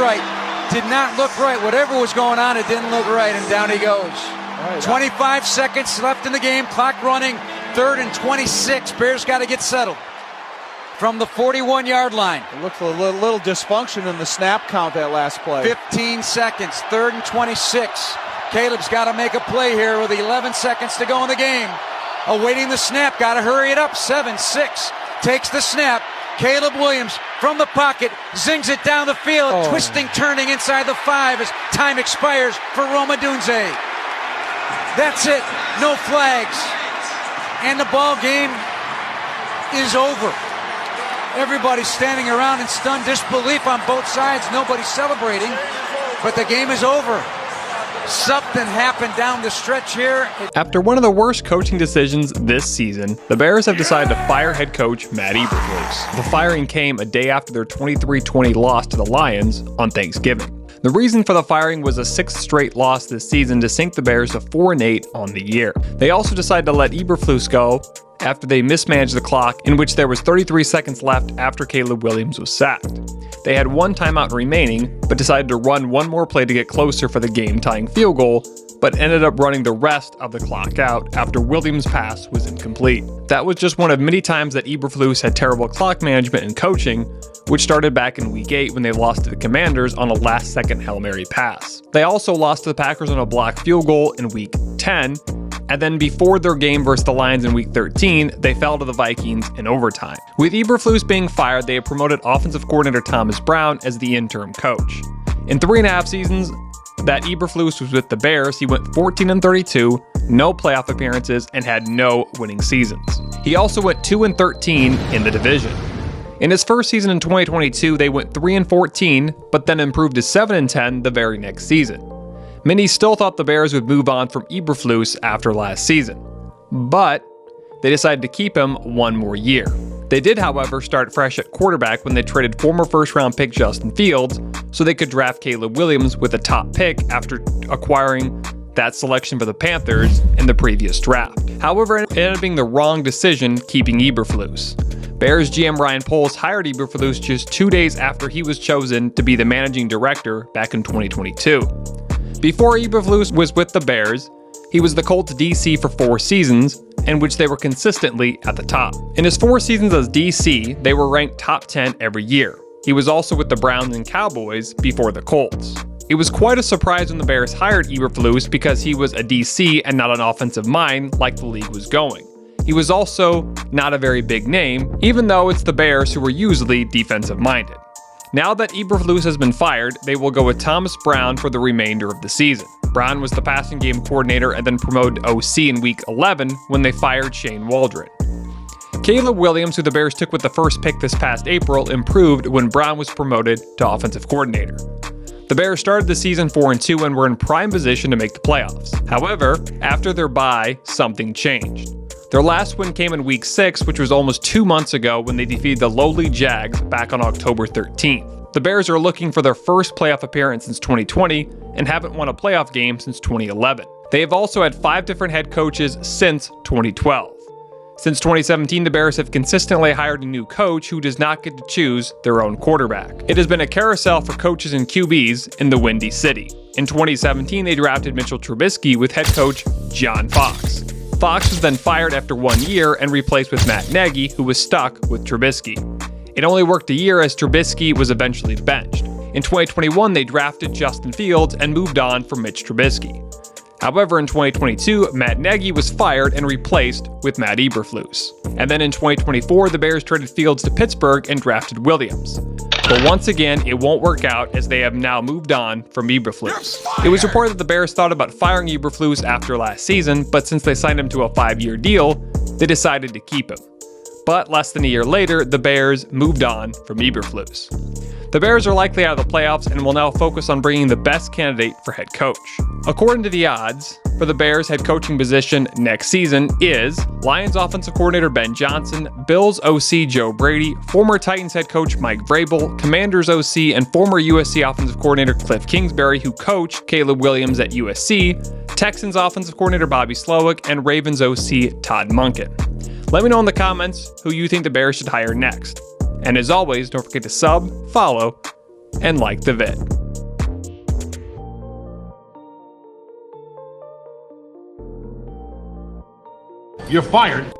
right. Did not look right. Whatever was going on, it didn't look right, and down he goes. Right, 25 seconds left in the game, clock running, 3rd and 26. Bears got to get settled from the 41-yard line. It looked a little dysfunction in the snap count that last play. 15 seconds, 3rd and 26. Caleb's got to make a play here with 11 seconds to go in the game. Awaiting the snap, got to hurry it up. 7-6, takes the snap. Caleb Williams from the pocket, zings it down the field, twisting, turning inside the 5 as time expires for Roma Dunze. That's it, no flags. And the ball game is over. Everybody's standing around in stunned disbelief on both sides. Nobody's celebrating, but the game is over. Something happened down the stretch here. After one of the worst coaching decisions this season, the Bears have decided to fire head coach Matt Eberflus. The firing came a day after their 23-20 loss to the Lions on Thanksgiving. The reason for the firing was a 6th straight loss this season to sink the Bears to 4-8 on the year. They also decided to let Eberflus go after they mismanaged the clock, in which there was 33 seconds left after Caleb Williams was sacked. They had one timeout remaining, but decided to run one more play to get closer for the game-tying field goal, but ended up running the rest of the clock out after Williams' pass was incomplete. That was just one of many times that Eberflus had terrible clock management and coaching, which started back in Week 8 when they lost to the Commanders on a last-second Hail Mary pass. They also lost to the Packers on a blocked field goal in Week 10, and then before their game versus the Lions in Week 13, they fell to the Vikings in overtime. With Eberflus being fired, they have promoted offensive coordinator Thomas Brown as the interim coach. In 3.5 seasons that Eberflus was with the Bears, he went 14-32, no playoff appearances, and had no winning seasons. He also went 2-13 in the division. In his first season in 2022, they went 3-14, but then improved to 7-10 the very next season. Many still thought the Bears would move on from Eberflus after last season, but they decided to keep him one more year. They did, however, start fresh at quarterback when they traded former first-round pick Justin Fields so they could draft Caleb Williams with a top pick after acquiring that selection for the Panthers in the previous draft. However, it ended up being the wrong decision keeping Eberflus. Bears GM Ryan Poles hired Eberflus just 2 days after he was chosen to be the managing director back in 2022. Before Eberflus was with the Bears, he was the Colts DC for 4 seasons, in which they were consistently at the top. In his 4 seasons as DC, they were ranked top 10 every year. He was also with the Browns and Cowboys before the Colts. It was quite a surprise when the Bears hired Eberflus because he was a DC and not an offensive mind like the league was going. He was also not a very big name, even though it's the Bears who were usually defensive-minded. Now that Eberflus has been fired, they will go with Thomas Brown for the remainder of the season. Brown was the passing game coordinator and then promoted OC in Week 11 when they fired Shane Waldron. Caleb Williams, who the Bears took with the first pick this past April, improved when Brown was promoted to offensive coordinator. The Bears started the season 4-2 and were in prime position to make the playoffs. However, after their bye, something changed. Their last win came in Week 6, which was almost 2 months ago when they defeated the lowly Jags back on October 13th. The Bears are looking for their first playoff appearance since 2020 and haven't won a playoff game since 2011. They have also had 5 different head coaches since 2012. Since 2017, the Bears have consistently hired a new coach who does not get to choose their own quarterback. It has been a carousel for coaches and QBs in the Windy City. In 2017, they drafted Mitchell Trubisky with head coach John Fox. Fox was then fired after 1 year and replaced with Matt Nagy, who was stuck with Trubisky. It only worked a year as Trubisky was eventually benched. In 2021, they drafted Justin Fields and moved on from Mitch Trubisky. However, in 2022, Matt Nagy was fired and replaced with Matt Eberflus. And then in 2024, the Bears traded Fields to Pittsburgh and drafted Williams. But once again, it won't work out as they have now moved on from Eberflus. It was reported that the Bears thought about firing Eberflus after last season, but since they signed him to a 5-year deal, they decided to keep him. But less than a year later, the Bears moved on from Eberflus. The Bears are likely out of the playoffs and will now focus on bringing the best candidate for head coach. According to the odds, for the Bears' head coaching position next season is Lions offensive coordinator Ben Johnson, Bills OC Joe Brady, former Titans head coach Mike Vrabel, Commanders OC and former USC offensive coordinator Cliff Kingsbury, who coached Caleb Williams at USC, Texans offensive coordinator Bobby Slowick, and Ravens OC Todd Monken. Let me know in the comments who you think the Bears should hire next. And as always, don't forget to sub, follow, and like the vid. You're fired.